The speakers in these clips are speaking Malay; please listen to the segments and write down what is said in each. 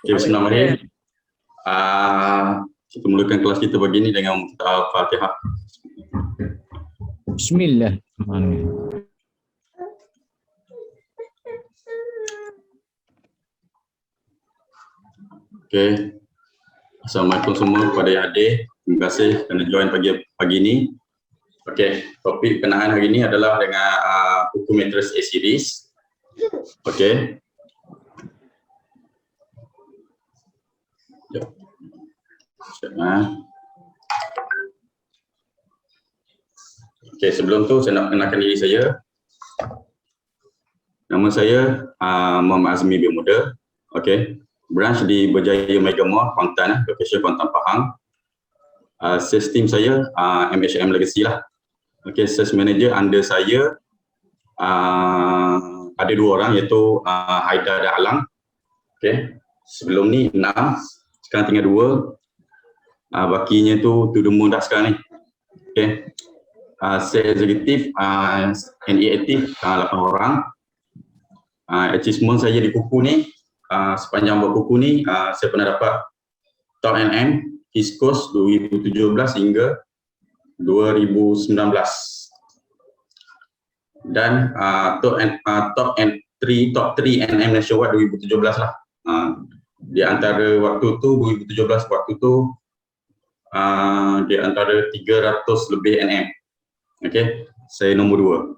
Okay, bismillahirrahmanirrahim. Kita mulakan kelas kita pagi ini dengan Al-Fatihah. Bismillahirrahmanirrahim. Okay. Assalamualaikum semua kepada yang hadir. Terima kasih kerana join pagi ini. Okay, topik berkenaan hari ini adalah dengan buku matrix A series. Okay. Okay, sebelum tu saya nak kenalkan diri saya. Nama saya Muhammad Azmi bin Muda. Okay. Branch di Berjaya Mega Mall, Kuantan, location Kuantan Pahang. Sales team saya MHM Legacy lah. Okay, sales manager under saya ada 2 orang iaitu Haidar dan Alang. Okay. Sebelum ni 6, sekarang tinggal 2. Bakinya tu the moon dah sekarang ni. Okay. Sales executive NE aktif 8 orang. Achievement saya di kuku ni, sepanjang buat kuku ni saya pernah dapat top NM East Coast 2017 hingga 2019 dan top 3 NM nationwide 2017 lah. Di antara waktu tu 2017 waktu tu di antara 300 lebih NM. Okey, saya nombor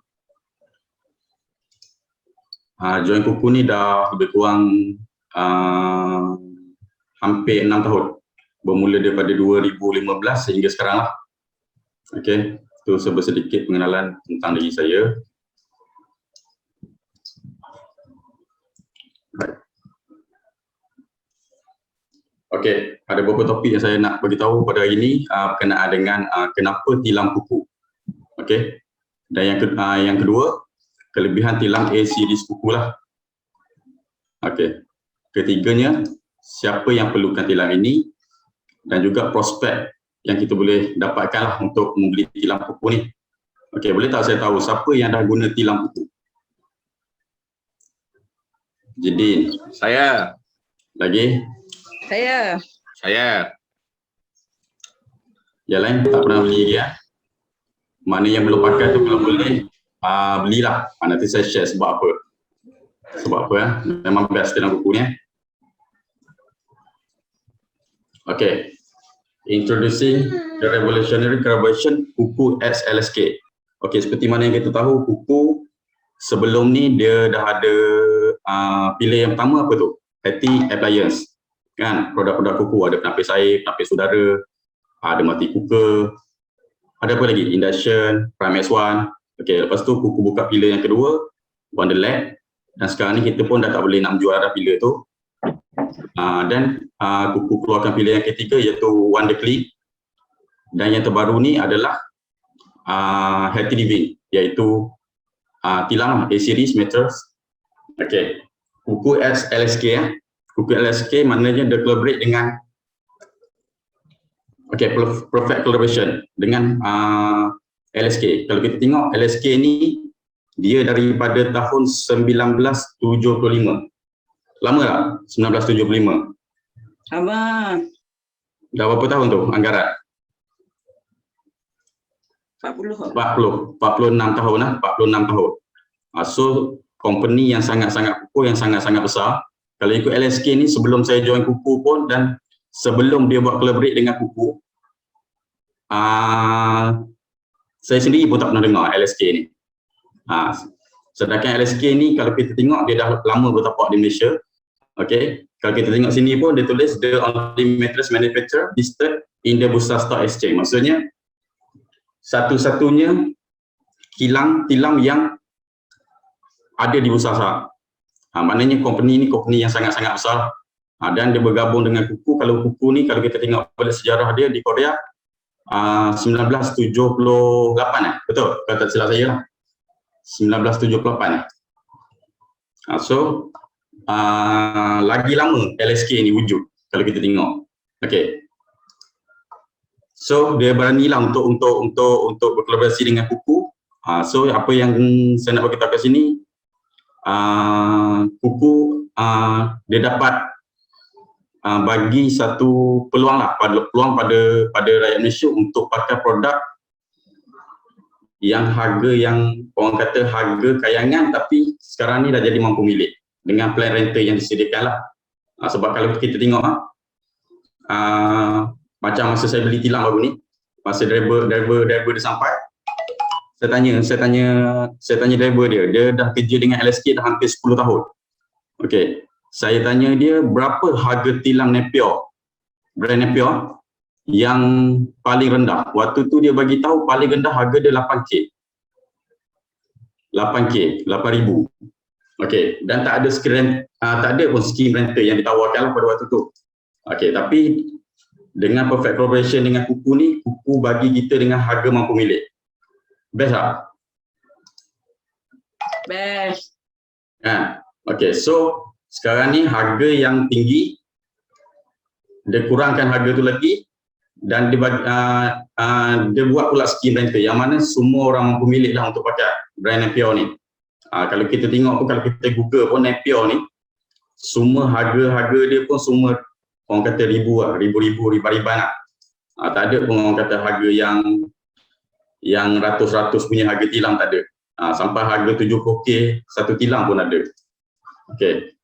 2. Join kuku ni dah lebih kurang hampir 6 tahun. Bermula daripada 2015 sehingga sekarang lah. Okey, itu sedikit pengenalan tentang diri saya. Okey, ada beberapa topik yang saya nak bagi tahu pada hari ini berkenaan dengan kenapa tilam kuku. Okey. Dan yang kedua, kelebihan tilam A series kuku lah. Okey. Ketiganya, siapa yang perlukan tilam ini dan juga prospek yang kita boleh dapatkan lah untuk membeli tilam kuku ni. Okey, boleh tak saya tahu siapa yang dah guna tilam kuku? Jidin. Saya. Lagi? Saya. Yang lain tak pernah beli lagi ya? Mana yang belum pakai tu kalau boleh belilah. Nanti saya share sebab apa. Sebab apa ya? Memang best tilam kuku ni. Okay. Introducing the revolutionary collaboration kuku X LSK. Okay, seperti mana yang kita tahu, kuku sebelum ni dia dah ada pilih yang pertama apa tu? Hattie Appliance. Kan, produk-produk kuku ada penapis air, penapis udara, ada mati cooker, ada apa lagi? Induction, Primex One. Okay, lepas tu kuku buka pilih yang kedua, Wonderland. Dan sekarang ni kita pun dah tak boleh nak menjual dah pilih tu. Dan kuku keluarkan pilih yang ketiga iaitu Wonderclick. Dan yang terbaru ni adalah Healthy Living, iaitu tilam A series matrix. Okay, kuku X LSK ya. Kuku LSK maknanya dia collaborate dengan perfect collaboration dengan LSK. Kalau kita tengok LSK ni dia daripada tahun 1975. Lama tak? 1975. Abang. Dah berapa tahun tu anggaran? 46 tahun lah, 46 tahun. So company yang sangat-sangat kuku yang sangat-sangat besar. Kalau ikut LSK ni sebelum saya join kuku pun dan sebelum dia buat collaborate dengan kuku, saya sendiri pun tak pernah dengar LSK ni. Sedangkan LSK ni kalau kita tengok dia dah lama bertapak di Malaysia. Okay, kalau kita tengok sini pun dia tulis the only mattress manufacturer listed in the Bursa Stock Exchange. Maksudnya satu-satunya tilam yang ada di bursa saham. Maknanya company ni company yang sangat-sangat besar. Dan dia bergabung dengan kuku. Kalau kuku ni kalau kita tengok pada sejarah dia di Korea 1978 betul? Kalau tak silap saya lah. 1978 So lagi lama LSK ni wujud kalau kita tengok. Okey. So dia beranilah untuk berkolaborasi dengan kuku. So apa yang saya nak bagi tahu kat sini, kuku dia dapat bagi satu peluang lah, peluang pada rakyat Malaysia untuk pakai produk yang harga yang orang kata harga kayangan, tapi sekarang ni dah jadi mampu milik dengan plan rental yang disediakan lah. Sebab kalau kita tengok macam masa saya beli tilang baru ni, masa driver dia sampai, saya tanya driver dia dah kerja dengan LSK dah hampir 10 tahun. Okey, saya tanya dia berapa harga tilang Napier, brand Napier yang paling rendah. Waktu tu dia bagi tahu paling rendah harga dia 8K. 8K, 8,000. Okey, dan tak ada pun skim rental yang ditawarkan lah pada waktu tu. Okey, tapi dengan perfect collaboration dengan Kuku ni, Kuku bagi kita dengan harga mampu milik. Best tak? Best. Okey, so sekarang ni harga yang tinggi, dia kurangkan harga tu lagi, dan dia buat pula skim rental yang mana semua orang mampu milik lah untuk pakai brand Napier ni. Kalau kita tengok pun, kalau kita Google pun Napier ni, semua harga dia pun semua orang kata ribuan lah. Tak ada pun orang kata harga yang ratus-ratus punya harga tilang, tak ada. Sampai harga 70K satu tilang pun ada. Okey.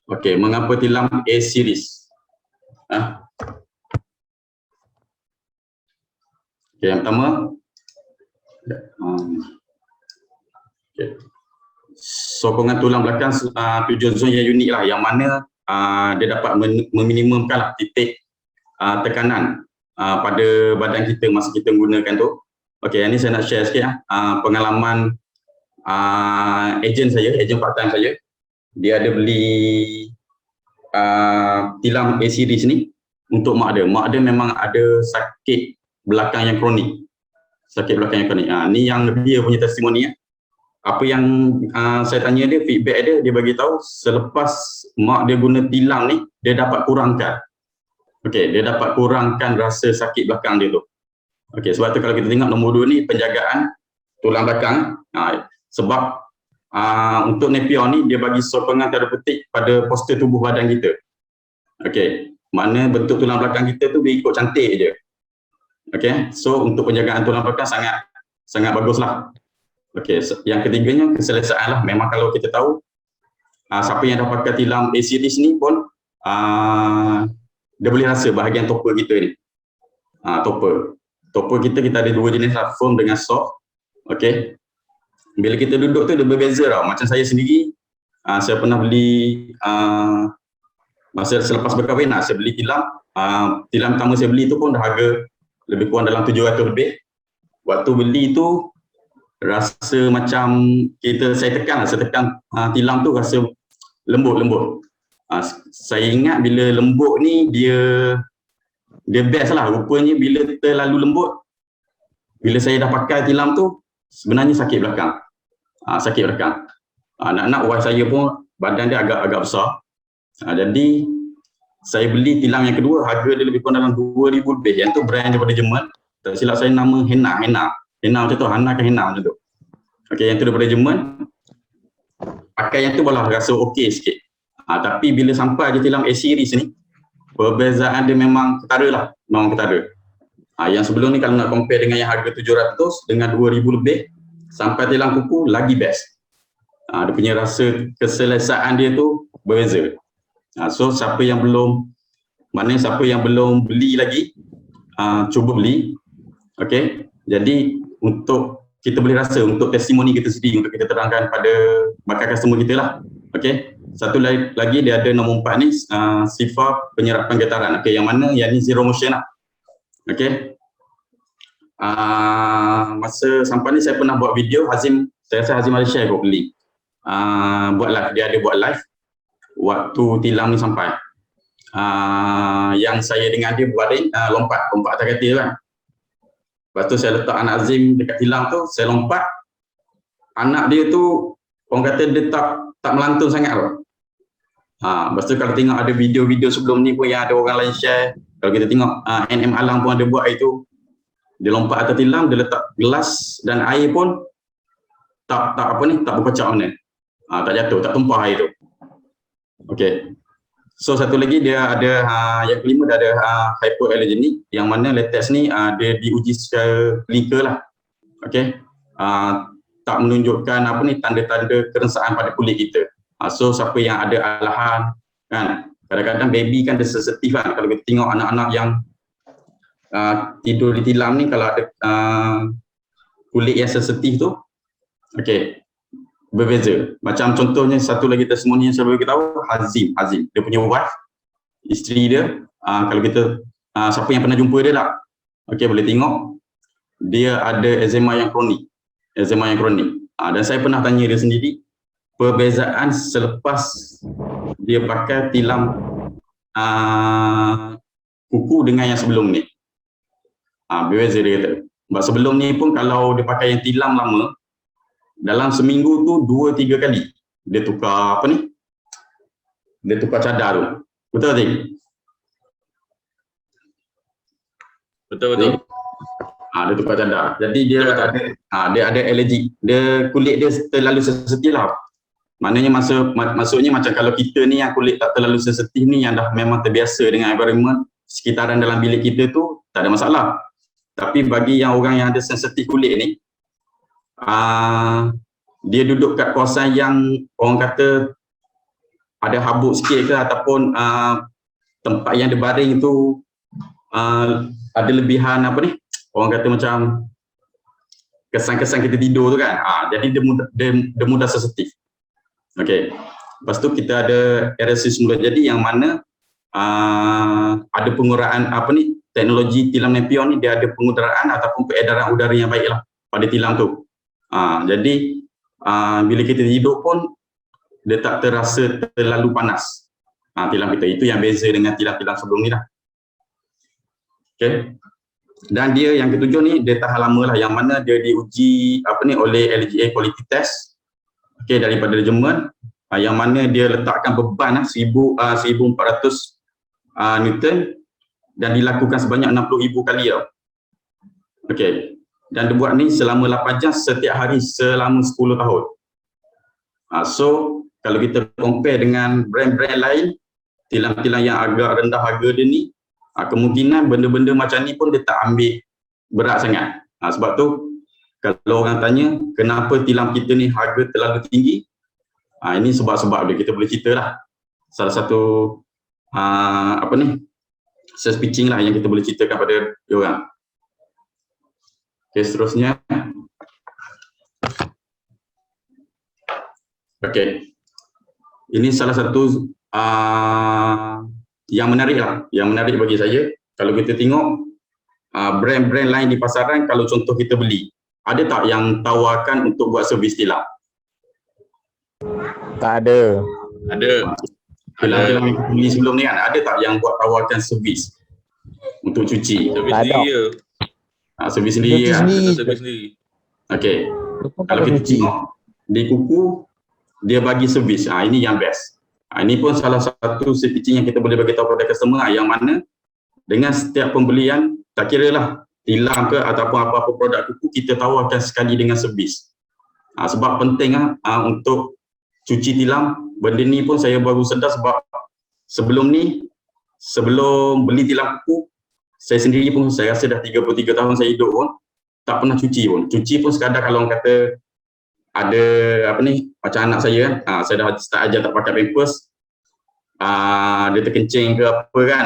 Okey, mengapa tilang A series? Okey, yang pertama, sokongan tulang belakang tujuan zon yang unik lah, yang mana dia dapat meminimumkan lah titik tekanan pada badan kita masa kita menggunakan tu. Okey, yang ni saya nak share sikit pengalaman ejen part time saya. Dia ada beli tilang A series ni untuk mak dia. Mak dia memang ada sakit belakang yang kronik. Ni yang dia punya testimoni. Apa yang saya tanya dia, feedback dia bagi tahu selepas mak dia guna tilang ni, dia dapat kurangkan. Okey, dia dapat kurangkan rasa sakit belakang dia tu. Okey, sebab tu kalau kita tengok nombor 2 ni, penjagaan tulang belakang. Sebab untuk Napier ni, dia bagi sokongan tanda petik pada postur tubuh badan kita. Okey, mana bentuk tulang belakang kita tu dia ikut cantik je. Okey, so untuk penjagaan tulang belakang sangat baguslah. Okey, yang ketiganya keselesaan lah. Memang kalau kita tahu siapa yang dah pakai tilang A series ni pun dia boleh rasa bahagian topper kita ni. Topper kita ada dua jenis lah, firm dengan soft. Okey, bila kita duduk tu dia berbeza tau. Macam saya sendiri, saya pernah beli masa selepas berkahwin saya beli tilang. Tilang pertama saya beli tu pun dah harga lebih kurang dalam 700 lebih. Waktu beli tu rasa macam saya tekan tilang tu rasa lembut. Saya ingat bila lembut ni dia best lah. Rupanya bila terlalu lembut, bila saya dah pakai tilang tu sebenarnya sakit belakang. Anak-anak wife saya pun badan dia agak besar. Jadi saya beli tilang yang kedua, harga dia lebih kurang dalam 2,000 lebih. Yang tu brand daripada Jerman. Tak silap saya nama Henna macam tu, Hanna ke Henna macam tu. Okey, yang tu daripada Jerman. Pakai yang tu malah rasa okey sikit. Tapi bila sampai je tilang A series ni, perbezaan dia memang ketara. Yang sebelum ni kalau nak compare dengan yang harga 700 dengan 2,000 lebih, sampai tilang Kuku lagi best. Dia punya rasa keselesaan dia tu berbeza. So siapa yang belum beli lagi, cuba bagi. Okey, jadi untuk kita boleh rasa, untuk testimoni kita sendiri, untuk kita terangkan pada bakal customer kita lah. Okey, satu lagi dia ada nombor 4 ni, sifar penyerapan getaran. Okey, yang ni zero motion lah. Okey, masa sampai ni saya pernah buat video, saya rasa Hazim ada share kot beli. Buat live, dia ada buat live waktu tilang ni sampai. Yang saya dengan dia buat ni lompat atas katil kan. Lepas tu saya letak anak Azim dekat tilang tu, saya lompat. Anak dia tu orang kata dia tak melantun sangat tu. Lepas tu kalau tengok ada video-video sebelum ni pun yang ada orang lain share, kalau kita tengok NM Alang pun ada buat itu, dia lompat atas tilang, dia letak gelas dan air pun tak berkocak mana. tak jatuh, tak tumpah air tu. Okey. So satu lagi dia ada yang kelima dia ada hypoallergenic, yang mana latex ni dia diuji secara klinikal lah. Okey. Tak menunjukkan apa ni tanda-tanda kerengsaan pada kulit kita. So siapa yang ada alahan kan, kadang-kadang baby kan dia sensitif kan. Kalau kita tengok anak-anak yang tidur di tilam ni, kalau ada kulit yang sensitif tu, okey, berbeza. Macam contohnya satu lagi testimoni yang saya bagi tahu, Hazim, dia punya wife, isteri dia, kalau kita siapa yang pernah jumpa dia tak, okey, boleh tengok dia ada eczema yang kronik. Dan saya pernah tanya dia sendiri perbezaan selepas dia pakai tilam kuku dengan yang sebelum ni. Berbeza dia kata. Sebab sebelum ni pun kalau dia pakai yang tilam lama, dalam seminggu tu 2-3 kali dia tukar apa ni? Dia tukar cadar tu. Betul tak? Betul. Dia tukar cadar. Jadi dia ada alergi. Dia kulit dia terlalu sensitif lah. Maknanya maksudnya macam kalau kita ni yang kulit tak terlalu sensitif ni, yang dah memang terbiasa dengan environment sekitaran dalam bilik kita tu, tak ada masalah. Tapi bagi yang orang yang ada sensitif kulit ni, dia duduk kat kawasan yang orang kata ada habuk sikit ke, ataupun tempat yang dia baring tu ada lebihan apa ni, orang kata macam kesan-kesan kita tidur tu kan, jadi dia mudah sensitif. Okey. Lepas tu kita ada aerosis mulut jadi, yang mana ada penguraian apa ni, teknologi tilam Nepion ni dia ada penguraian ataupun peredaran udara yang baiklah pada tilam tu. Jadi bila kita tidur pun dia tak terasa terlalu panas tilam kita. Itu yang beza dengan tilam-tilam sebelum ni lah. Okey. Dan dia yang ketujuh ni dia tahan lama lah, yang mana dia diuji apa ni oleh LGA quality test, okey, daripada Jerman, yang mana dia letakkan beban 1400 Newton dan dilakukan sebanyak 60,000 kali tau. Okey. Dan dia buat ni selama 8 jam setiap hari selama 10 tahun. So kalau kita compare dengan brand-brand lain, tilam-tilam yang agak rendah harga dia ni, kemungkinan benda-benda macam ni pun dia tak ambil berat sangat. Sebab tu kalau orang tanya kenapa tilam kita ni harga terlalu tinggi, ini sebab-sebab dia, kita boleh cerita lah. Salah satu apa ni, sales pitching lah yang kita boleh ceritakan pada diorang. Okey, seterusnya. Okey. Ini salah satu yang menarik lah, yang menarik bagi saya. Kalau kita tengok brand-brand lain di pasaran, kalau contoh kita beli, ada tak yang tawarkan untuk buat servis tilam? Tak ada. Ada. Tilam-tilam yang kita beli sebelum ni kan, ada tak yang buat tawarkan servis untuk cuci? Servis Tak ada. sendiri je. Servis sendiri Cuci kan? sendiri. Servis sendiri. Okey. Kalau kita tengok di kuku, dia bagi servis. Ini yang best. Ini pun salah satu pitching yang kita boleh bagi tahu kepada customer, yang mana dengan setiap pembelian, tak kira lah tilam ke ataupun apa-apa produk kuku, kita tawarkan sekali dengan servis. Sebab penting untuk cuci tilam. Benda ni pun saya baru sedar sebab sebelum beli tilam kuku, saya sendiri pun saya rasa dah 33 tahun saya hidup pun tak pernah cuci pun. Cuci pun sekadar kalau orang kata ada apa ni, macam anak saya kan, saya dah start ajar tak pakai pampers, dia terkencing ke apa kan,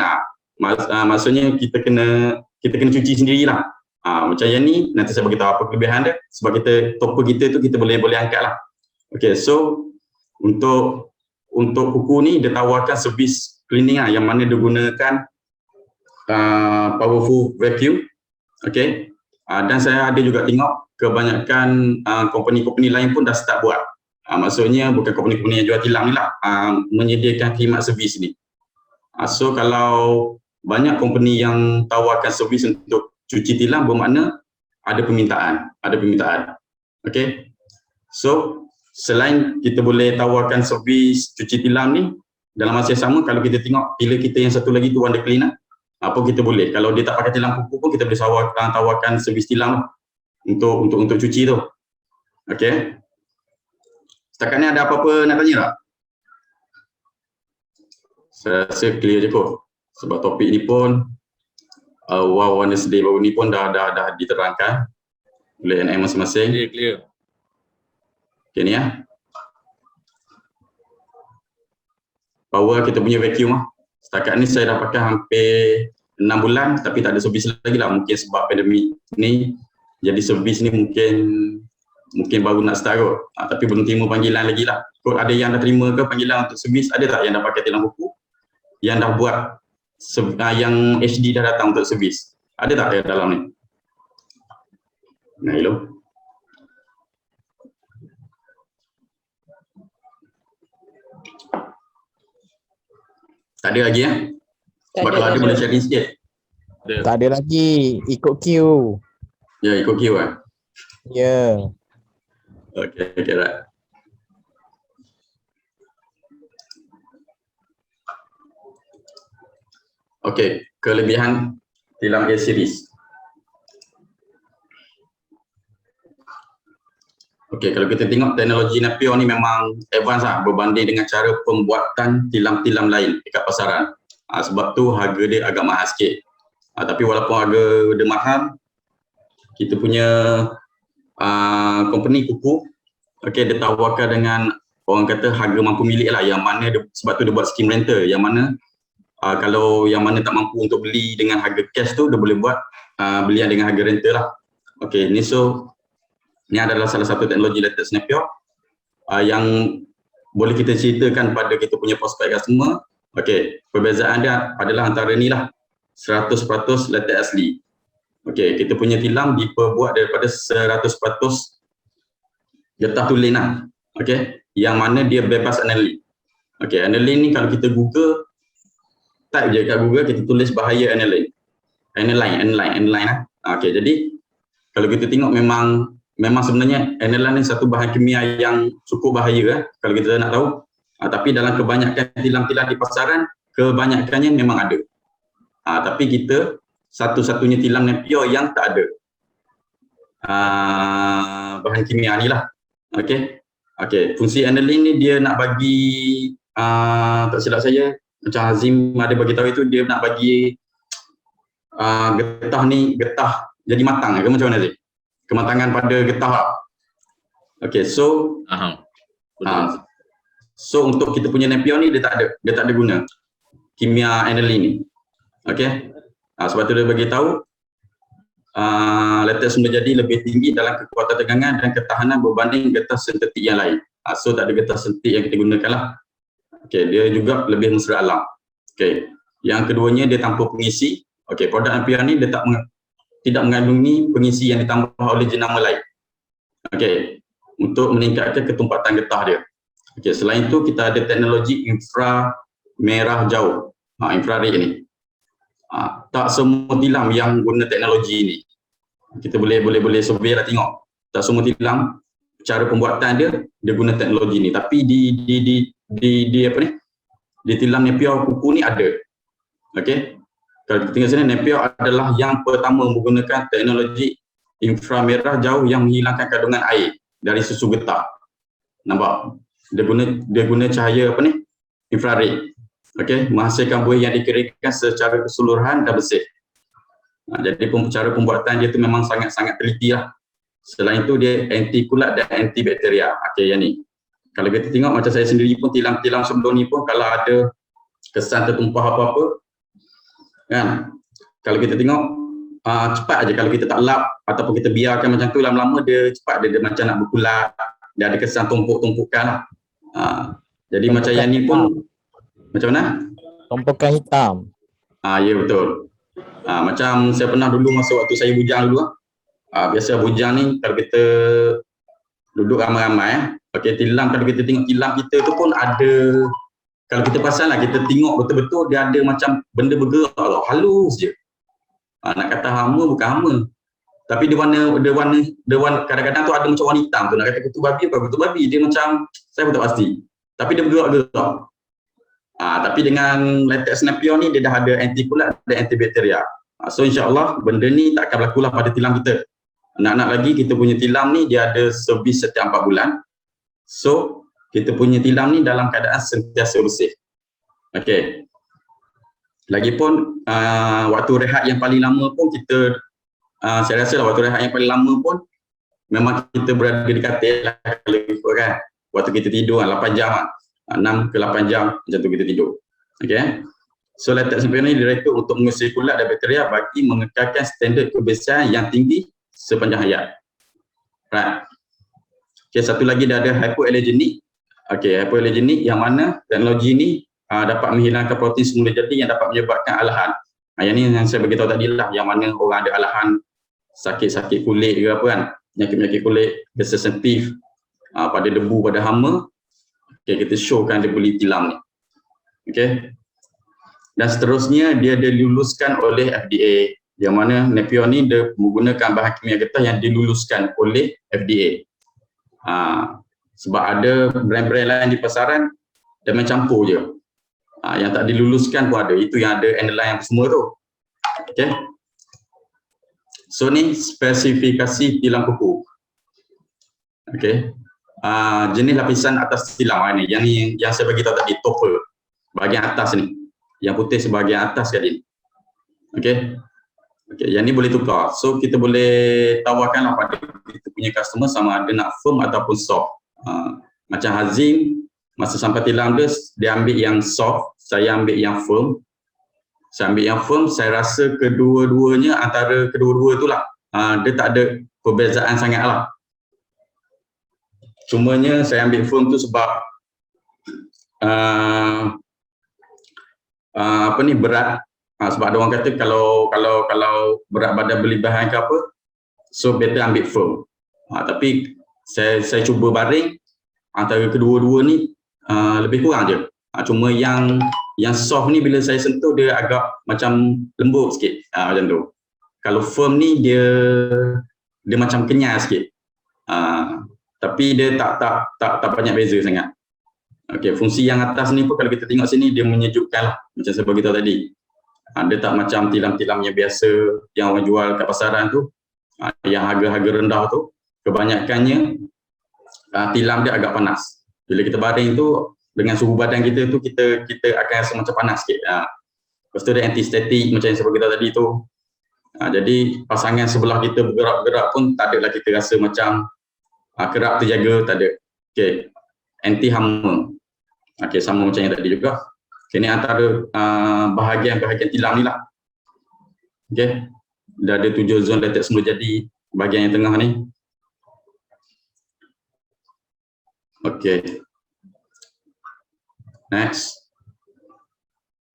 maksudnya kita kena cuci sendirilah. Macam yang ni nanti saya beritahu apa kelebihan dia, sebab kita topper kita tu kita boleh angkat lah. Okey, so untuk kuku ni dia tawarkan servis cleaning yang mana dia gunakan powerful vacuum. Okey. Dan saya ada juga tengok kebanyakan company-company lain pun dah start buat. Maksudnya bukan company-company yang jual tilam ni lah, menyediakan khidmat servis ni. So kalau banyak company yang tawarkan servis untuk cuci tilam, bermakna ada permintaan. Okey. So selain kita boleh tawarkan servis cuci tilam ni, dalam masa yang sama kalau kita tengok pilih kita yang satu lagi tu Wonder Cleaner, apa kita boleh, kalau dia tak pakai tilam kuku pun kita boleh tawarkan servis tilam untuk cuci tu. Okey. Setakat ni ada apa-apa nak tanya tak? Saya rasa clear je kot. Sebab topik ni pun Wow Wednesday baru ni pun dah diterangkan oleh NM masing-masing. Clear. Okay ni ya. Power kita punya vacuum lah. Setakat ni saya dah pakai hampir 6 bulan tapi tak ada servis lagi lah. Mungkin sebab pandemik ni, jadi servis ni mungkin baru nak start kot. Tapi belum terima panggilan lagi lah. Kot ada yang dah terima ke panggilan untuk servis? Ada tak yang dah pakai tilam kuku? Yang dah buat, yang HD dah datang untuk servis? Ada tak yang dalam ni? Nah, hello. Tak ada lagi ya? Sebab kalau ada boleh sharing sikit. Tak ada lagi. Ikut queue. Ya, ikut queue kan? Ya. Okay, right. Okay, kelebihan tilam A series. Okay, kalau kita tengok teknologi Nepio ni memang advance lah berbanding dengan cara pembuatan tilam-tilam lain dekat pasaran. Sebab tu harga dia agak mahal sikit. Tapi walaupun harga dia mahal, kita punya company kuku, okay, dia tawarkan dengan orang kata harga mampu milik lah, yang mana dia, sebab tu dia buat skim rental, yang mana kalau yang mana tak mampu untuk beli dengan harga cash tu, dia boleh buat belian dengan harga rental lah. Okay, ni so ni adalah salah satu teknologi latex Nepio yang boleh kita ceritakan pada kita punya prospek customer. Okay, perbezaan dia adalah antara ni lah, 100% latex asli. Okay, kita punya tilam diperbuat daripada 100% getah tulen lah. Okay, yang mana dia bebas aniline. Okay, aniline ni kalau kita Google, type je kat Google, kita tulis bahaya aniline. Aniline lah. Okay, jadi kalau kita tengok memang sebenarnya aniline ni satu bahan kimia yang cukup bahaya kalau kita nak tahu. Tapi dalam kebanyakan tilam-tilam di pasaran, kebanyakannya memang ada. Tapi kita satu-satunya tilam Nepio yang tak ada bahan kimia ni lah. Okay, fungsi aniline ni dia nak bagi, tak silap saya, macam Hazim ada bagi tahu itu, dia nak bagi getah jadi matang ke macam mana Hazim? Kematangan pada getah lah. Okay, so so untuk kita punya Nepio ni dia tak ada guna kimia aniline ni. Okay, sebab tu dia bagi tahu latex sumber jadi lebih tinggi dalam kekuatan tegangan dan ketahanan berbanding getah sintetik yang lain. So tak ada getah sintetik yang kita gunakan lah. Okay, dia juga lebih mesra alam. Okay, yang keduanya dia tanpa pengisi. Okay, produk Nepio ni dia tidak mengandungi pengisi yang ditambah oleh jenama lain. Okay, untuk meningkatkan ketumpatan getah dia. Okay, selain itu kita ada teknologi infra merah jauh, infrared ni. Tak semua tilam yang guna teknologi ini. Kita boleh survey lah tengok. Tak semua tilam cara pembuatan dia guna teknologi ni. Tapi di apa ni? Di tilam Nepio kuku ni ada. Okey. Kalau kita tengok sini, Nepio adalah yang pertama menggunakan teknologi inframerah jauh yang menghilangkan kandungan air dari susu getah. Nampak? Dia guna cahaya apa ni? Infrared. Okey, menghasilkan buih yang dikeringkan secara keseluruhan dan bersih. Jadi cara pembuatan dia tu memang sangat-sangat teliti lah. Selain itu dia anti kulat dan anti bakteria. Okey, yang ni. Kalau kita tengok macam saya sendiri pun tilam-tilam sebelum ni pun kalau ada kesan tertumpah apa-apa, kan? Kalau kita tengok cepat aja, kalau kita tak lap ataupun kita biarkan macam tu lama-lama dia cepat dia macam nak berkulat, dia ada kesan tumpuk-tumpukan lah. Jadi macam yang ni pun macam mana? Tumpukan hitam. Ya betul. Macam saya pernah dulu masa waktu saya bujang dulu biasa bujang ni kalau kita duduk ramai-ramai okey, tilam, kalau kita tengok tilam kita tu pun ada, kalau kita pasal lah, kita tengok betul-betul dia ada macam benda bergerak tau, halus je. Nak kata hama bukan hama. Tapi dia warna kadang-kadang tu ada macam warna hitam tu, nak kata ketu babi apa ketu babi, dia macam saya pun tak pasti. Tapi dia bergerak-gerak. Tapi dengan latex Nepio ni dia dah ada anti kulat dan anti bakteria. So insya-Allah benda ni tak akan berlaku lah pada tilam kita. Nak lagi kita punya tilam ni dia ada servis setiap 4 bulan. So kita punya tilam ni dalam keadaan sentiasa bersih. Okey. Lagipun waktu rehat yang paling lama pun kita saya rasa waktu rehat yang paling lama pun memang kita berada di katil lah kalau ikut kan. Waktu kita tidur 8 jam 6 ke 8 jam macam tu kita tidur. Okey. So latex sempurna ni direkod untuk mengusir kulat dan bakteria bagi mengekalkan standard kebersihan yang tinggi sepanjang hayat. Right. Okey, satu lagi dia ada hypoallergenic. Okey, hypoallergenic yang mana teknologi ni dapat menghilangkan protein semula jadi yang dapat menyebabkan alahan. Yang ni yang saya beritahu tadi lah, yang mana orang ada alahan, sakit-sakit kulit ke apa kan, penyakit-penyakit kulit, dia sensitif pada debu, pada hama. Okey, kita showkan dia beli tilam ni. Okey. Dan seterusnya dia diluluskan oleh FDA, yang mana Napion ni dia menggunakan bahan kimia getah yang diluluskan oleh FDA. Sebab ada brand-brand lain di pasaran dia mencampur je. Yang tak diluluskan pun ada. Itu yang ada aniline semua tu. Okey. So ni spesifikasi tilam kuku. Okey. Jenis lapisan atas tilam ni. Yang saya bagi tahu tadi, topper. Bahagian atas ni. Yang putih sebahagian atas tadi. Okey. Okey, yang ni boleh tukar. So kita boleh tawarkanlah pada kita punya customer sama ada nak firm ataupun soft. Macam Hazim, masa sampai tilam dia ambil yang soft, saya ambil yang firm. Saya ambil yang firm, saya rasa kedua-duanya antara kedua-dua tu lah, dia tak ada perbezaan sangat lah. Cumanya saya ambil firm tu sebab berat. Sebab ada orang kata kalau berat badan berlebihan ke apa, so better ambil firm. Tapi saya cuba baring antara kedua-dua ni lebih kurang je. Cuma yang soft ni bila saya sentuh dia agak macam lembut sikit, macam tu. Kalau firm ni dia macam kenyal sikit. Tapi dia tak banyak beza sangat. Okey, fungsi yang atas ni pun kalau kita tengok sini dia menyejukkan lah, macam saya beritahu tadi. Dia tak macam tilam-tilam yang biasa yang orang jual kat pasaran tu, yang harga-harga rendah tu, kebanyakannya tilam dia agak panas. Bila kita baring tu dengan suhu badan kita tu kita akan rasa macam panas sikit. Lepas tu dia anti-static macam yang saya beritahu tadi tu. Jadi pasangan sebelah kita bergerak-gerak pun tak adalah kita rasa macam kerap terjaga, tak ada. Okey, anti hama. Okey, sama macam yang tadi juga. Okay, ini antara bahagian-bahagian tilam ni lah. Okey, dah ada 7 zon latex semula jadi bahagian yang tengah ni. Okey. Next.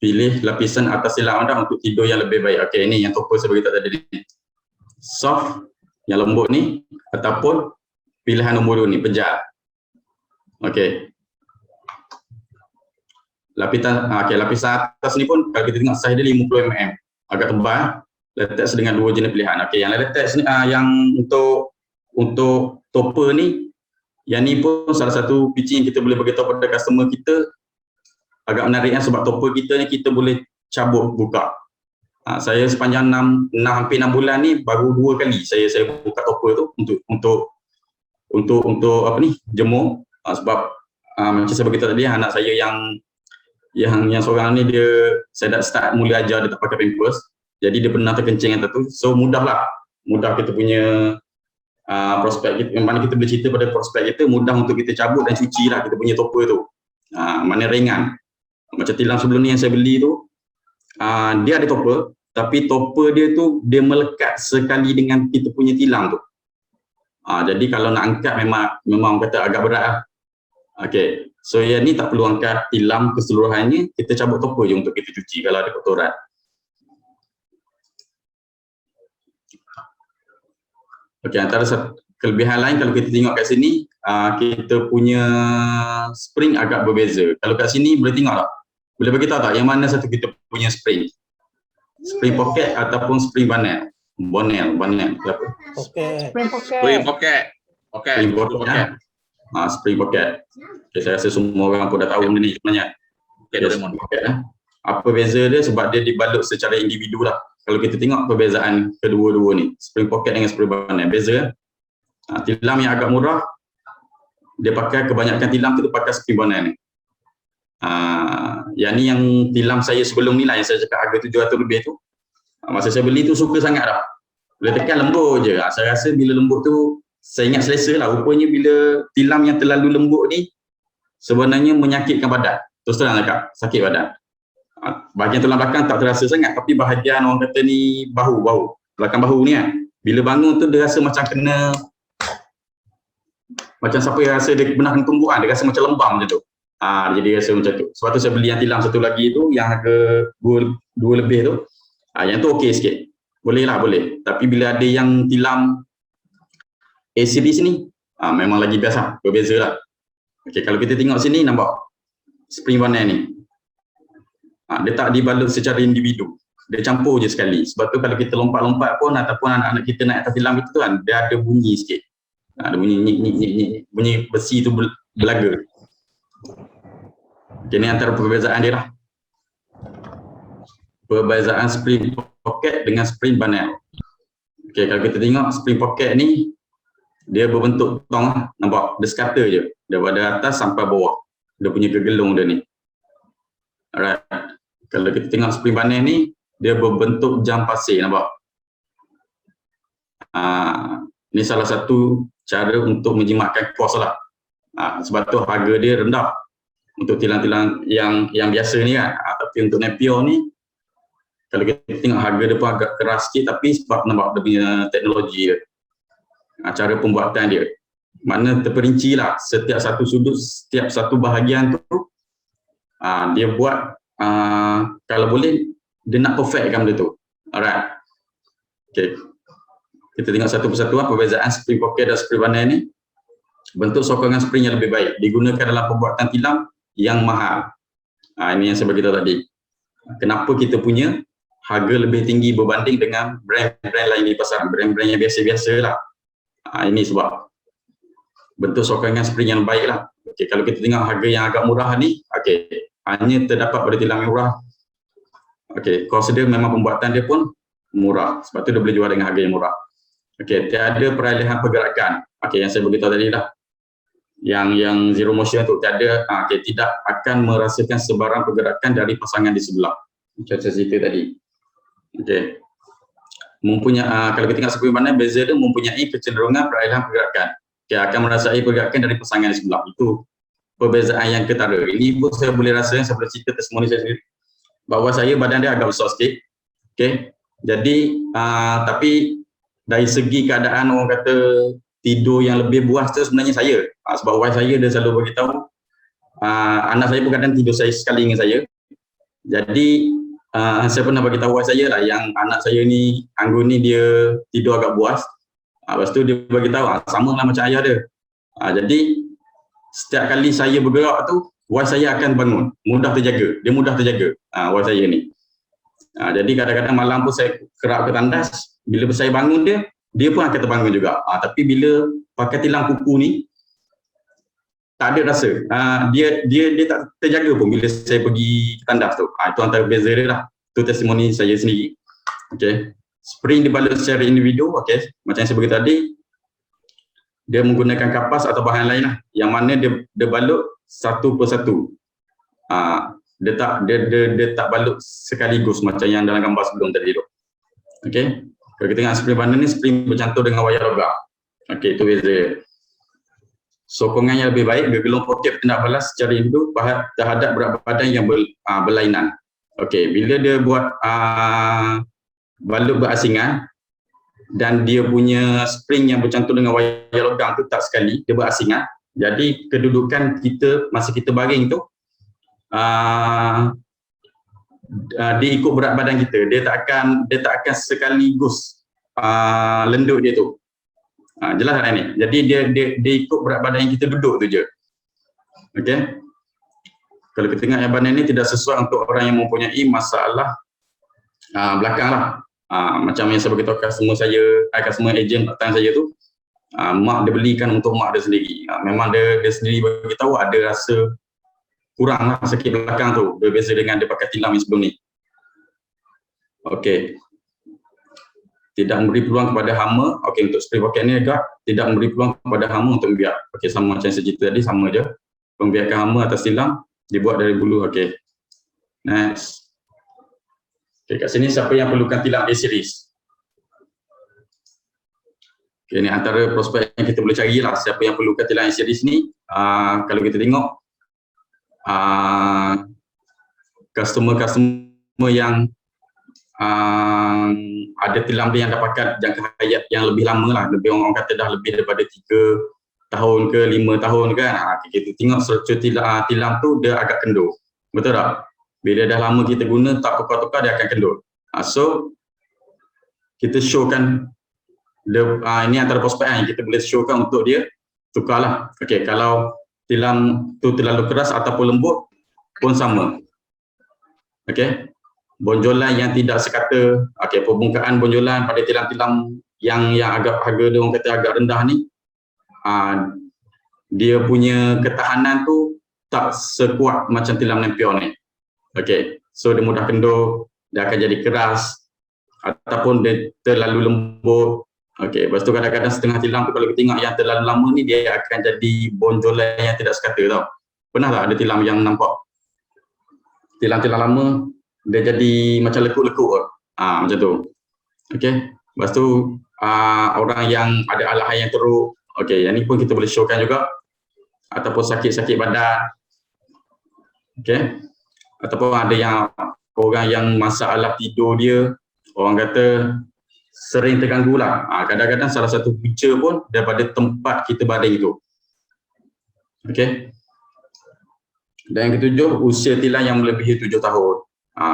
Pilih lapisan atas tilam anda untuk tidur yang lebih baik. Okey, ini yang topper saya beritahu tadi ni. Soft, yang lembut ni, ataupun pilihan nombor 2 ni, pejal. Okey. Lapisan atas ni pun kalau kita tengok saiz dia 50 mm, agak tebal. Latex dengan 2 jenis pilihan. Okey, yang latex ni yang untuk topper ni, yang ni pun salah satu pitching yang kita boleh beritahu pada customer kita agak menariknya sebab topper kita ni kita boleh cabut buka. Saya sepanjang 6 bulan ni baru 2 kali saya buka topper tu untuk apa ni, jemur. Sebab macam saya beritahu tadi, anak saya yang seorang ni saya dah start mula ajar, dia tak pakai pampers. Jadi dia pernah terkencing yang tu. So mudah kita punya prospek kita, mana kita boleh cerita pada prospek kita, mudah untuk kita cabut dan cuci lah kita punya topper tu. Mana ringan. Macam tilam sebelum ni yang saya beli tu, dia ada topper, tapi topper dia tu dia melekat sekali dengan kita punya tilam tu. Jadi kalau nak angkat memang kata agak berat lah. Okey, so yang ni tak perlu angkat tilam keseluruhannya, kita cabut topper je untuk kita cuci kalau ada kotoran. Okey, antara kelebihan lain kalau kita tengok kat sini, kita punya spring agak berbeza. Kalau kat sini boleh tengok tak? Boleh bagi tahu tak yang mana satu kita punya spring? Spring pocket ataupun spring bonnet? Bonnet apa? Spring pocket. Spring pocket. Spring pocket. Okay, saya rasa semua orang pun dah tahu benda ni sebenarnya. Spring pocket. Apa beza dia? Sebab dia dibalut secara individu lah. Kalau kita tengok perbezaan kedua-dua ni, spring pocket dengan spring bonnet, beza. Tilam yang agak murah dia pakai kebanyakan tilam tu dia pakai spring bonnet ni. Yang ni yang tilam saya sebelum ni lah, yang saya cakap harga 700 lebih tu. Masa saya beli tu suka sangat dah. Bila tekan lembut je. Saya rasa bila lembut tu, saya ingat selesa lah. Rupanya bila tilam yang terlalu lembut ni, sebenarnya menyakitkan badan. Terus terang cakap, sakit badan. Bahagian tulang belakang tak terasa sangat, tapi bahagian orang kata ni bahu, belakang bahu ni kan. Bila bangun tu dia rasa macam kena, macam siapa yang rasa dia pernah kena tumbukan, dia rasa macam lembam macam tu. Jadi rasa macam tu. Sebab tu saya beli yang tilam satu lagi tu, yang harga 2 lebih tu. Yang tu okey sikit. Boleh lah, boleh. Tapi bila ada yang tilam A-series ni, memang lagi best lah, berbeza lah. Okay, kalau kita tengok sini, nampak spring bonnet ni. Dia tak dibalut secara individu. Dia campur je sekali. Sebab tu kalau kita lompat-lompat pun, ataupun anak-anak kita naik atas tilam itu kan, dia ada bunyi sikit. Ada bunyi nyik, bunyi besi tu belaga. Okay, ni antara perbezaan dia lah. Perbezaan spring pocket dengan spring bonnet. Okay, kalau kita tengok spring pocket ni, dia berbentuk tong lah. Nampak? Dia sekata je. Daripada atas sampai bawah. Dia punya gegelung dia ni. Alright. Kalau kita tengok spring bonnet ni, dia berbentuk jam pasir. Nampak? Ini salah satu cara untuk menjimatkan kos lah. Sebab tu harga dia rendah. Untuk tilang-tilang yang biasa ni kan. Tapi untuk Napier ni, kalau kita tengok harga dia pun agak keras sikit, tapi sebab nampak dia punya teknologi dia. Cara pembuatan dia. Mana terperinci lah. Setiap satu sudut, setiap satu bahagian tu, dia buat, kalau boleh, dia nak perfectkan benda tu. Alright. Okay. Kita tengok satu persatu perbezaan spring pocket dan spring bonnet ni. Bentuk sokongan spring yang lebih baik. Digunakan dalam pembuatan tilam yang mahal. Ini yang saya beritahu tadi. Kenapa kita punya harga lebih tinggi berbanding dengan brand-brand lain di pasaran. Brand-brand yang biasa-biasa lah. Ini sebab bentuk sokongan spring yang baik lah. Okay, kalau kita tengok harga yang agak murah ni, okay, hanya terdapat pada tilam yang murah. Okay, kos dia memang pembuatan dia pun murah. Sebab tu dia boleh jual dengan harga yang murah. Okay, tiada peralihan pergerakan. Okay, yang saya beritahu tadi lah. Yang zero motion tu tiada, okay, tidak akan merasakan sebarang pergerakan dari pasangan di sebelah. Macam saya cerita tadi. Okay. Kalau kita tengok spring bonnet, beza dia mempunyai kecenderungan peralihan pergerakan. Okay, akan merasai pergerakan dari pasangan di sebelah. Itu perbezaan yang ketara. Ini pun saya boleh rasa, saya boleh cerita testimoni saya sendiri. Bahawa saya badan dia agak besar sikit. Okay. Jadi, tapi dari segi keadaan orang kata tidur yang lebih buas tu sebenarnya saya. Sebab wife saya dia selalu beritahu, anak saya pun kadang tidur saya sekali dengan saya. Jadi, saya pernah bagi tahu saya lah yang anak saya ni, Anggun ni dia tidur agak buas. Lepas tu dia bagi tahu sama lah macam ayah dia. Jadi setiap kali saya bergerak tu, wife saya akan bangun, mudah terjaga. Dia mudah terjaga, wife saya ni. Jadi kadang-kadang malam pun saya kerap ke tandas, bila saya bangun dia pun akan terbangun juga. Tapi bila pakai tilam kuku ni, tak ada rasa. Dia tak terjaga pun bila saya pergi ke tandas tu. Itu antara beza dia lah. Itu testimoni saya sendiri. Okay. Spring dibalut secara individu. Okay. Macam yang saya beritahu tadi, dia menggunakan kapas atau bahan lain lah. Yang mana dia balut satu persatu. Dia tak balut sekaligus macam yang dalam gambar sebelum tadi tu. Okay. Kalau kita tengok spring bonnet ni, spring bercantum dengan wayar logam. Okay, itu beza dia. Sokongannya lebih baik, gegelung poket tindak balas secara individu terhadap berat badan yang berlainan. Okey, bila dia buat balut berasingan dan dia punya spring yang bercantum dengan wayar logam tu tak sekali, dia berasingan. Jadi kedudukan kita masa kita baring tu dia ikut berat badan kita. Dia tak akan sekaligus lendut dia tu. Jelas tak ni? Jadi dia ikut berat badan yang kita duduk tu je. Okey. Kalau kita tengok yang badan ni tidak sesuai untuk orang yang mempunyai masalah belakang lah. Macam yang saya beritahu customer saya, customer agent part-time saya tu, mak dia belikan untuk mak dia sendiri. Memang dia sendiri beritahu ada rasa kurang lah sakit belakang tu, berbeza dengan dia pakai tilam yang sebelum ni. Okey. tidak memberi peluang kepada hama, okey, untuk spray pocket ni agak tidak memberi peluang kepada hama untuk membiak. Okey, sama macam saya cerita tadi, sama je. Pembiakan hama atas tilam dibuat dari bulu. Okey. Next. Okey, kat sini siapa yang perlukan tilam A-series? Okey, ni antara prospek yang kita boleh carilah, siapa yang perlukan tilam A-series ni. Kalau kita tengok customer yang ada tilam dia yang dah pakai jangka hayat yang lebih lama lah, lebih orang kata dah lebih daripada 3 tahun ke 5 tahun kan. Kita tengok struktur tilam tu dia agak kendur, betul tak? Bila dah lama kita guna, tak tukar-tukar, dia akan kendur. So kita showkan dia, ini antara prospek yang kita boleh showkan untuk dia tukarlah. Okey, kalau tilam tu terlalu keras ataupun lembut pun sama. Okey, bonjolan yang tidak sekata, okey, pembungkaan bonjolan pada tilam-tilam yang agak harga dia orang kata agak rendah ni, dia punya ketahanan tu tak sekuat macam tilam Nampion ni. Okey, so dia mudah kendur, dia akan jadi keras ataupun dia terlalu lembut. Okey, lepas tu kadang-kadang setengah tilam tu kalau kita tengok yang terlalu lama ni, dia akan jadi bonjolan yang tidak sekata tau. Pernah tak ada tilam yang nampak tilam-tilam lama dia jadi macam lekuk-lekuk macam tu. Okey, lepas tu orang yang ada alahan yang teruk, okey, yang ni pun kita boleh showkan juga, ataupun sakit-sakit badan. Okey, ataupun ada yang orang yang masalah tidur dia, orang kata sering terganggu lah. Kadang-kadang salah satu punca pun daripada tempat kita baring itu. Okey. Dan yang ketujuh, usia tilam yang melebihi 7 tahun.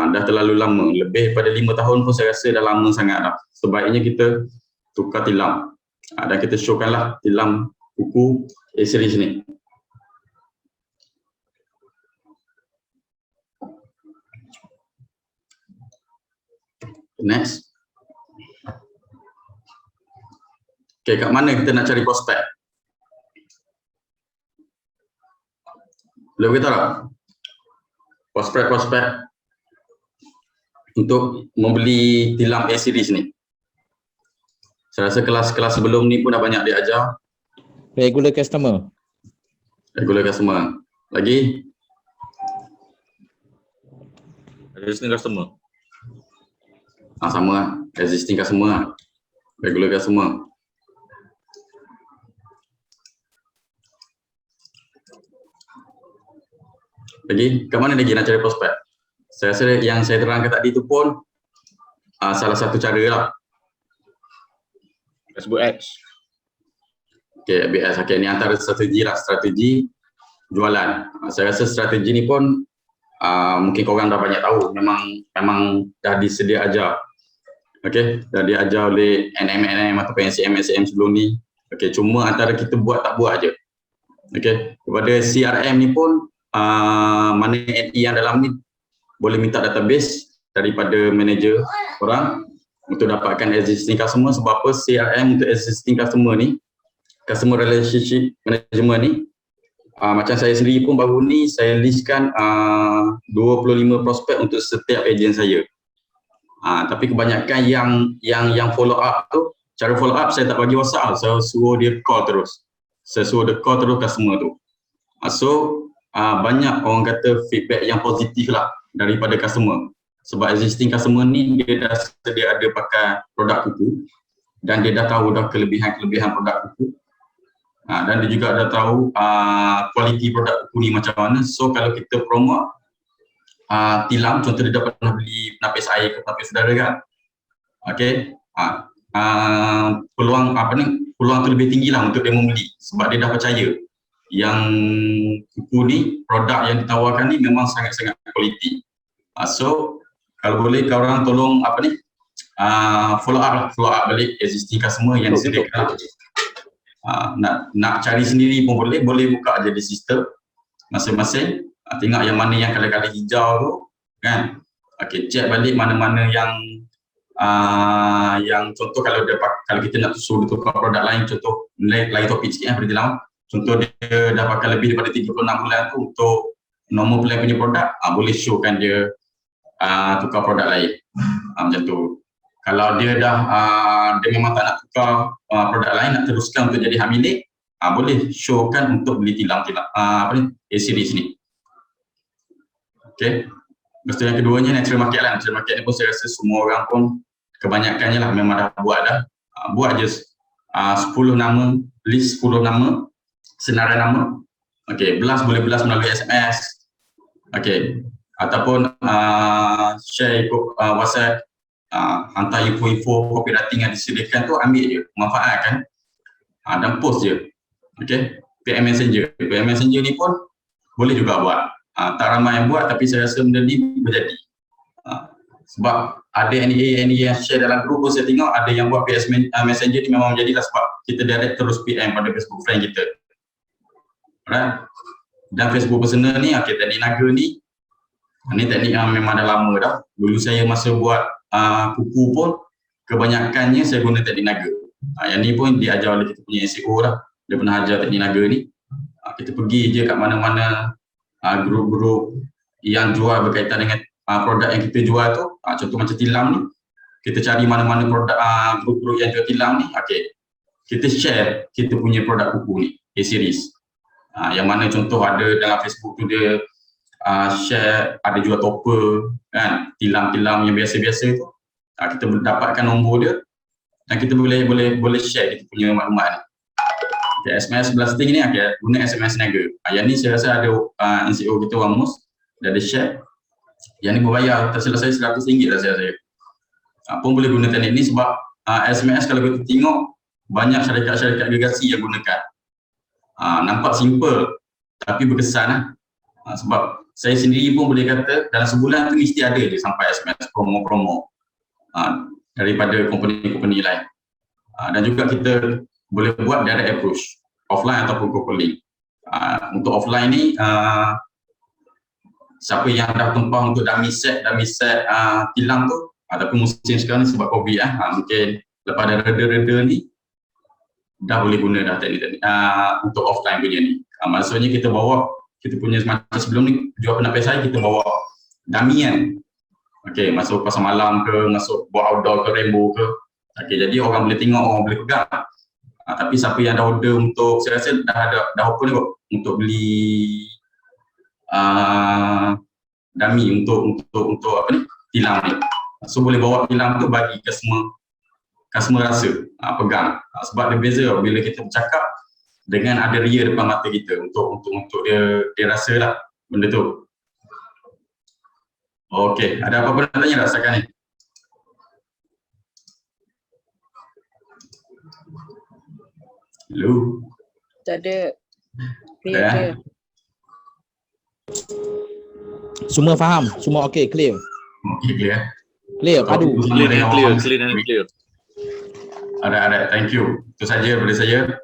Dah terlalu lama, lebih daripada 5 tahun pun saya rasa dah lama sangat dah. Sebaiknya kita tukar tilam. Dan kita showkanlah tilam kuku A-series ni. Next. Okay, kat mana kita nak cari prospek? Boleh beritahu tak? Prospek-prospek untuk membeli tilam A-series ni. Saya rasa kelas-kelas sebelum ni pun dah banyak diajar. Regular customer. Regular customer. Lagi? Existing customer. Sama lah. Existing customer lah. Regular customer. Lagi? Kat mana lagi nak cari prospek? Saya rasa yang saya terangkan tadi tu pun salah satu cara lah. Facebook Ads. Okay, ABS. Okay, ni antara strategi lah. Strategi jualan. Saya rasa strategi ni pun mungkin korang dah banyak tahu. Memang dah disedia ajar. Okay, dah diajar oleh NM ataupun SCM sebelum ni. Okay, cuma antara kita buat tak buat je. Okay, kepada CRM ni pun mana NE yang dalam ni boleh minta database daripada manager orang untuk dapatkan existing customer. Sebab apa? CRM untuk existing customer ni, customer relationship management ni, macam saya sendiri pun baru ni saya listkan 25 prospek untuk setiap ejen saya. Tapi kebanyakan yang follow up tu, cara follow up saya tak bagi WhatsApp, saya suruh dia call terus. Saya suruh dia call terus customer tu. So banyak orang kata feedback yang positif lah daripada customer. Sebab existing customer ni dia dah sedia ada pakai produk kuku dan dia dah tahu dah kelebihan produk kuku. Dan dia juga dah tahu kualiti produk kuku ni macam mana. So kalau kita promote tilam, contoh dia dah pernah beli penapis air ke penapis udara kan. Okey. Peluang peluang tu lebih tinggi lah untuk dia membeli sebab dia dah percaya yang kuku ni, produk yang ditawarkan ni memang sangat-sangat kualiti. So kalau boleh korang tolong follow up balik existing customer yang disediakan. Nak cari sendiri pun boleh buka je di sistem masing-masing, tengok yang mana yang kala-kala hijau tu kan. Okey, check balik mana-mana yang contoh kalau kita nak suruh tukar produk lain, contoh lain topik sikit berarti lama. Contoh dia dah pakai lebih daripada 36 bulan tu untuk normal plan punya produk, boleh showkan dia tukar produk lain. Macam tu. Kalau dia dah dia memang tak nak tukar produk lain, nak teruskan untuk jadi hak milik, boleh showkan untuk beli tilang-tilang A-series ni. Okey. Lepas tu yang keduanya natural market lah. Natural market ni pun saya rasa semua orang pun kebanyakannya lah memang dah buat dah. Buat je 10 nama, list 10 nama, senarai nama. Okey, boleh belas melalui SMS. Okey. Ataupun share ikut WhatsApp, hantar info-info copywriting yang disediakan tu, ambil je, manfaatkan dan post je. Okey, PM Messenger. PM Messenger ni pun boleh juga buat. Tak ramai yang buat tapi saya rasa benda ni berjadi. Sebab ada NEA yang share dalam grup pun saya tengok ada yang buat PS Messenger ni memang menjadilah sebab kita direct terus PM pada Facebook friend kita. Alright. Dan Facebook personal ni, okey, teknik naga ni teknik yang memang dah lama dah. Dulu saya masa buat kuku pun kebanyakannya saya guna teknik naga. Yang ni pun diajar oleh kita punya SEO lah. Dia pernah ajar teknik naga ni. Kita pergi je kat mana-mana grup-grup yang jual berkaitan dengan produk yang kita jual tu. Contoh macam tilam ni, kita cari mana-mana produk grup-grup yang jual tilam ni. Okey, kita share kita punya produk kuku ni, A-series. Yang mana contoh ada dalam Facebook tu dia share ada jual topper kan, tilam-tilam yang biasa-biasa tu. Kita dapatkan nombor dia dan kita boleh share kita punya maklumat ni. Okay, SMS blasting ni guna SMS niaga. Yang ni saya rasa ada NCO kita orang mus dah ada share. Yang ni berbayar, tersilap saya RM100 lah saya. Pun boleh guna teknik ni sebab SMS kalau kita tengok banyak syarikat-syarikat agregasi yang gunakan. Nampak simple tapi berkesan lah. Sebab saya sendiri pun boleh kata dalam sebulan tu mesti ada je sampai SMS promo-promo daripada company-company lain. Dan juga kita boleh buat direct approach, offline ataupun cold calling. Untuk offline ni, siapa yang dah tumpah untuk dummy set tilang tu, ataupun musim sekarang ni sebab COVID mungkin lepas ada reda-reda ni, dah boleh guna dah teknik-teknik untuk offline punya ni. Maksudnya kita bawa, kita punya semacam sebelum ni, jual penapis saya kita bawa dummy kan. Okey, masuk pasar malam ke, masuk buat outdoor ke, rainbow ke. Okey, jadi orang boleh tengok, orang boleh pegang. Tapi siapa yang dah order untuk, saya rasa dah open kot untuk beli dummy untuk apa ni, tilam ni. So boleh bawa tilam tu bagi customer rasa, pegang. Sebab dia beza bila kita bercakap dengan ada ria depan mata kita untuk dia rasa lah benda tu. Okey, ada apa-apa nak tanya tak setakat ni? Hello. Tak ada. Clear je. Semua faham? Semua okey, clear? Okey, clear. Clear, padu. Clear and clear. Ada, thank you. Itu saja daripada saya.